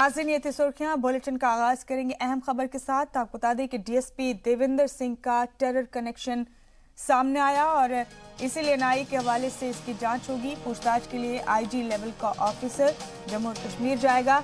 नाज़रीन, ये थी सुर्खियां। बुलेटिन का आगाज करेंगे अहम खबर के साथ। आपको बता दें कि डीएसपी देवेंद्र सिंह का टेरर कनेक्शन सामने आया और इसीलिए एनआईए के हवाले से इसकी जांच होगी। पूछताछ के लिए आईजी लेवल का ऑफिसर जम्मू और कश्मीर जाएगा।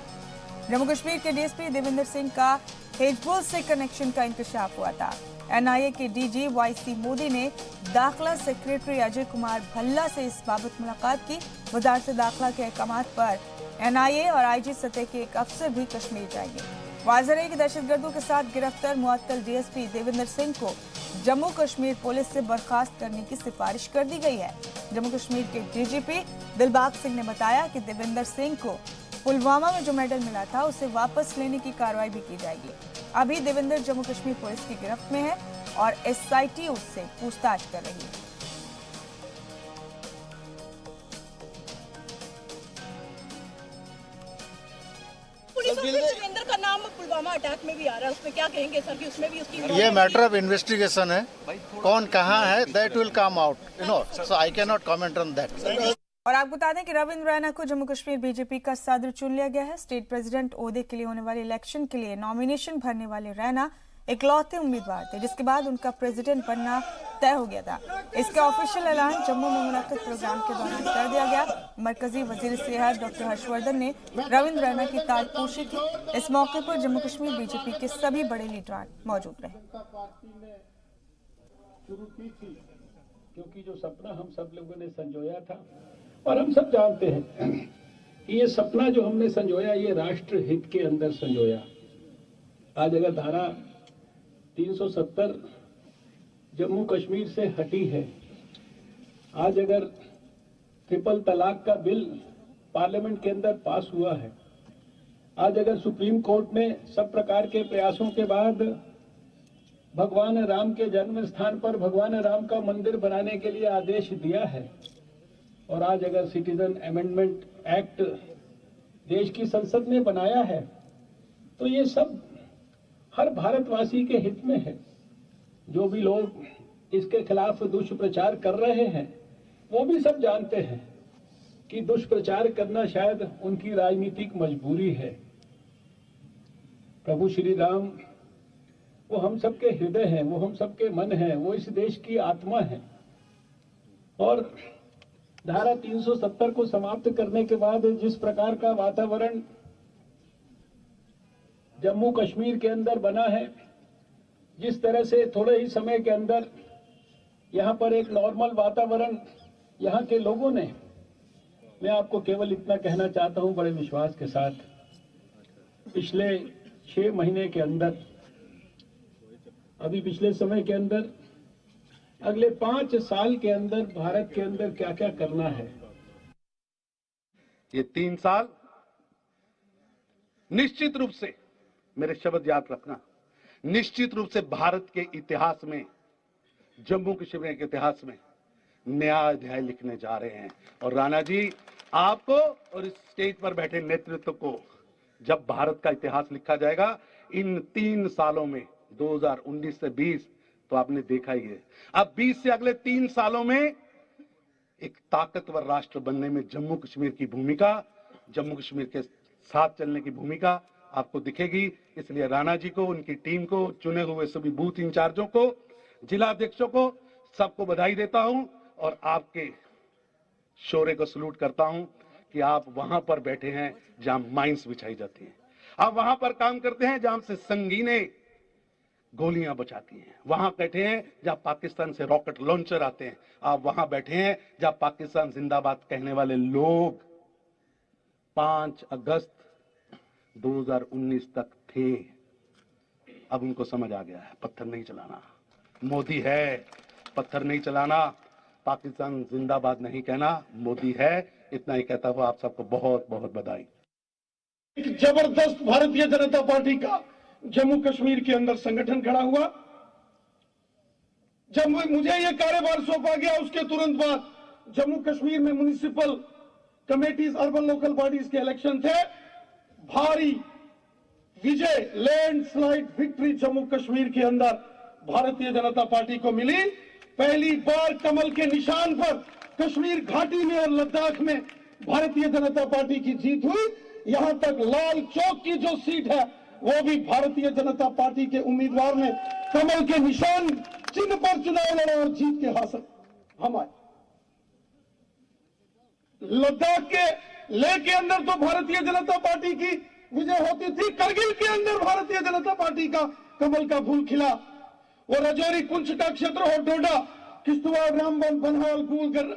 जम्मू कश्मीर के डीएसपी देवेंद्र सिंह का हिजबुल से कनेक्शन का इंकशाफ हुआ था। एनआईए के डीजी वाईसी मोदी ने दाखिला सेक्रेटरी अजय कुमार भल्ला से इस बाबत मुलाकात की। वजारत दाखिला के अहकाम पर एनआईए और आईजी सतह के एक अफसर भी कश्मीर जाएंगे। वाज़ेह है कि दहशतगर्दों के साथ गिरफ्तार मुअत्तल डीएसपी देवेंद्र सिंह को जम्मू कश्मीर पुलिस से बर्खास्त करने की सिफारिश कर दी गई है। जम्मू कश्मीर के डीजीपी दिलबाग सिंह ने बताया कि देवेंद्र सिंह को पुलवामा में जो मेडल मिला था उसे वापस लेने की कार्रवाई भी की जाएगी। अभी देवेंद्र जम्मू कश्मीर पुलिस की गिरफ्त में है और एसआईटी उससे पूछताछ कर रही है। देवेंद्र का नाम पुलवामा अटैक में भी आ रहा है, उसमें क्या कहेंगे सर कि उसमें भी उसकी ये मैटर ऑफ इन्वेस्टिगेशन है। कौन कहाँ है that will come out, so I can not comment on that. और आपको बता दें कि रविंद्र रैना को जम्मू कश्मीर बीजेपी का सदर चुन लिया गया है। स्टेट प्रेसिडेंट ओहदे के लिए होने वाले इलेक्शन के लिए नॉमिनेशन भरने वाले रैना इकलौते उम्मीदवार थे, जिसके बाद उनका प्रेसिडेंट बनना तय हो गया था। इसका ऑफिशियल ऐलान जम्मू में मुनक्किद प्रोग्राम के दौरान कर दिया गया। मरकजी वजीर सेहत डॉक्टर हर्षवर्धन ने रविंद्र रैना की ताजपोशी की। इस मौके पर जम्मू कश्मीर बीजेपी के सभी बड़े लीडर मौजूद रहे। क्योंकि जो सपना हम सब लोगों ने संजोया था और हम सब जानते हैं कि ये सपना जो हमने संजोया ये राष्ट्र हित के अंदर संजोया। आज अगर धारा 370 जम्मू कश्मीर से हटी है, आज अगर ट्रिपल तलाक का बिल पार्लियामेंट के अंदर पास हुआ है, आज अगर सुप्रीम कोर्ट ने सब प्रकार के प्रयासों के बाद भगवान राम के जन्म स्थान पर भगवान राम का मंदिर बनाने के लिए आदेश दिया है, और आज अगर सिटीजन अमेंडमेंट एक्ट देश की संसद ने बनाया है, तो ये सब हर भारतवासी के हित में है। जो भी लोग इसके खिलाफ दुष्प्रचार कर रहे हैं वो भी सब जानते हैं कि दुष्प्रचार करना शायद उनकी राजनीतिक मजबूरी है। प्रभु श्री राम वो हम सबके हृदय हैं, वो हम सबके मन हैं, वो इस देश की आत्मा है। और धारा 370 को समाप्त करने के बाद जिस प्रकार का वातावरण जम्मू कश्मीर के अंदर बना है, जिस तरह से थोड़े ही समय के अंदर यहाँ पर एक नॉर्मल वातावरण यहाँ के लोगों ने, मैं आपको केवल इतना कहना चाहता हूँ बड़े विश्वास के साथ, पिछले 6 महीने के अंदर, अभी पिछले समय के अंदर, अगले 5 साल के अंदर भारत के अंदर क्या क्या करना है। ये 3 साल निश्चित रूप से, मेरे शब्द याद रखना, निश्चित रूप से भारत के इतिहास में, जम्मू कश्मीर के इतिहास में नया अध्याय लिखने जा रहे हैं। और राणा जी, आपको और इस स्टेज पर बैठे नेतृत्व को जब भारत का इतिहास लिखा जाएगा इन 3 सालों में, 2019 से 20, तो आपने देखा ही है। अब 20 से अगले 3 सालों में एक ताकतवर राष्ट्र बनने में जम्मू कश्मीर की भूमिका, जम्मू कश्मीर के साथ चलने की भूमिका आपको दिखेगी। इसलिए राणा जी को, उनकी टीम को, चुने हुए सभी बूथ इंचार्जों को, जिला अध्यक्षों को, सबको बधाई देता हूं और आपके शौर्य को सलूट करता हूं कि आप वहां पर बैठे हैं जहां माइंस बिछाई जाती हैं, आप वहां पर काम करते हैं जहां से संगीने गोलियां बचाती हैं, वहां बैठे हैं जहां पाकिस्तान से रॉकेट लॉन्चर आते हैं, आप वहां बैठे हैं जहां पाकिस्तान जिंदाबाद कहने वाले लोग 5 अगस्त 2019 तक थे। अब उनको समझ आ गया है पत्थर नहीं चलाना, मोदी है, पत्थर नहीं चलाना, पाकिस्तान जिंदाबाद नहीं कहना, मोदी है। इतना ही कहता हुआ आप सबको बहुत बहुत बधाई। एक जबरदस्त भारतीय जनता पार्टी का जम्मू कश्मीर के अंदर संगठन खड़ा हुआ। जब मुझे यह कार्यभार सौंपा गया उसके तुरंत बाद जम्मू कश्मीर में municipal committees, urban local bodies के इलेक्शन थे। भारी विजय, लैंडस्लाइड विक्ट्री जम्मू कश्मीर के अंदर भारतीय जनता पार्टी को मिली। पहली बार कमल के निशान पर कश्मीर घाटी में और लद्दाख में भारतीय जनता पार्टी की जीत हुई। यहां तक लाल चौक की जो सीट है वो भी भारतीय जनता पार्टी के उम्मीदवार ने कमल के निशान चिन्ह पर चुनाव लड़ा और जीत के हासिल हम आए। लद्दाख के लेह के अंदर तो भारतीय जनता पार्टी की विजय होती थी, करगिल के अंदर भारतीय जनता पार्टी का कमल का फूल खिला। वो रजौरी पुंछ का क्षेत्र हो, डोडा, किश्तवाड़, रामबन, बनहाल, गूलगर,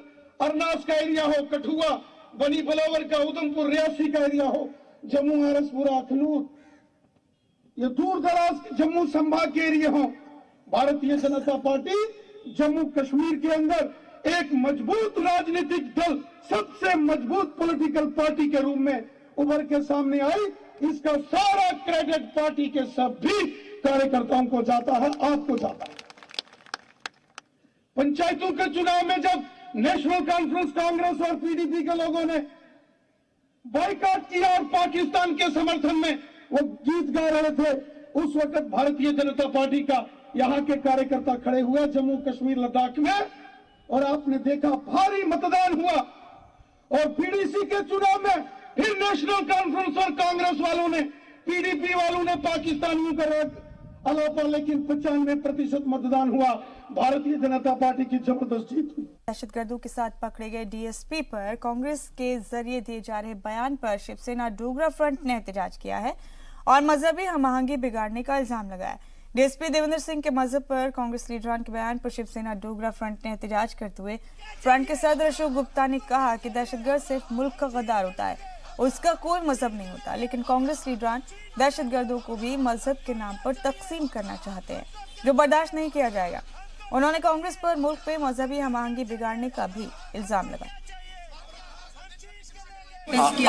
अरनास का एरिया हो, कठुआ, बनी बलावर का, उधमपुर, रियासी का एरिया हो, जम्मू, आरसपुरा, अखनूर, ये दूर दराज जम्मू संभाग के एरिया हो, भारतीय जनता पार्टी जम्मू कश्मीर के अंदर एक मजबूत राजनीतिक दल, सबसे मजबूत पॉलिटिकल पार्टी के रूप में उभर के सामने आई। इसका सारा क्रेडिट पार्टी के सभी कार्यकर्ताओं को जाता है, आपको जाता है। पंचायतों के चुनाव में जब नेशनल कॉन्फ्रेंस कांग्रेस और पीडीपी के लोगों ने बाइकआउट किया और पाकिस्तान के समर्थन में वो गीत गा रहे थे, उस वक्त भारतीय जनता पार्टी का यहां के कार्यकर्ता खड़े हुए जम्मू कश्मीर लद्दाख में, और आपने देखा भारी मतदान हुआ। और पीडीसी के चुनाव में फिर नेशनल कॉन्फ्रेंस और कांग्रेस वालों ने, पीडीपी वालों ने पाकिस्तानियों का अलापा, लेकिन 95% मतदान हुआ। भारतीय जनता पार्टी की जबरदस्त जीत हुई। दहशतगर्दों के साथ पकड़े गए डीएसपी पर कांग्रेस के जरिए दिए जा रहे बयान पर शिवसेना डोगरा फ्रंट ने एहतजाज किया है और मजहबी हम आहंगी बिगाड़ने का इल्जाम लगाया। डीएसपी देवेंद्र सिंह के मजहब पर कांग्रेस लीडरान के बयान पर शिवसेना डोगरा फ्रंट ने एहतजाज करते हुए फ्रंट के सदर अशोक गुप्ता ने कहा कि दहशतगर्द सिर्फ मुल्क का गद्दार होता है, उसका कोई मजहब नहीं होता। लेकिन कांग्रेस लीडरान दहशतगर्दों को भी मजहब के नाम पर तकसीम करना चाहते हैं, जो बर्दाश्त नहीं किया जाएगा। उन्होंने कांग्रेस पर मुल्क पे मजहबी हम आहंगी बिगाड़ने का भी इल्जाम लगाया।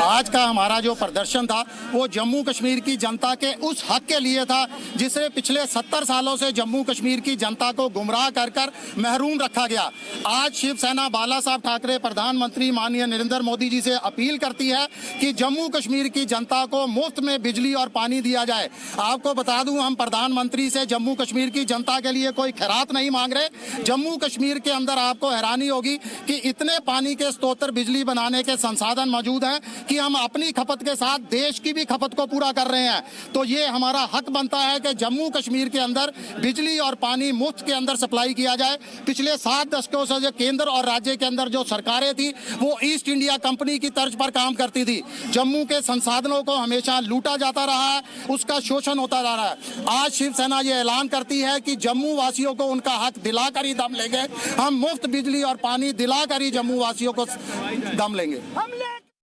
आज का हमारा जो प्रदर्शन था वो जम्मू कश्मीर की जनता के उस हक के लिए था जिसे पिछले 70 सालों से जम्मू कश्मीर की जनता को गुमराह कर कर महरूम रखा गया। आज शिवसेना बाला साहब ठाकरे प्रधानमंत्री माननीय नरेंद्र मोदी जी से अपील करती है कि जम्मू कश्मीर की जनता को मुफ्त में बिजली और पानी दिया जाए। आपको बता दूं, हम प्रधानमंत्री से जम्मू कश्मीर की जनता के लिए कोई खैरात नहीं मांग रहे। जम्मू कश्मीर के अंदर आपको हैरानी होगी कि इतने पानी के स्रोत, बिजली बनाने के संसाधन मौजूद हैं कि हम अपनी खपत के साथ देश की भी खपत को पूरा कर रहे हैं। तो ये हमारा हक बनता है कि जम्मू कश्मीर के अंदर बिजली और पानी मुफ्त के अंदर सप्लाई किया जाए। पिछले 7 दशकों से जो केंद्र और राज्य के अंदर जो सरकारें थी वो ईस्ट इंडिया कंपनी की तर्ज पर काम करती थी। जम्मू के संसाधनों को हमेशा लूटा जाता रहा है, उसका शोषण होता जा रहा है। आज शिवसेना ये ऐलान करती है कि जम्मू वासियों को उनका हक दिलाकर ही दम लेंगे। हम मुफ्त बिजली और पानी दिलाकर ही जम्मू वासियों को दम लेंगे।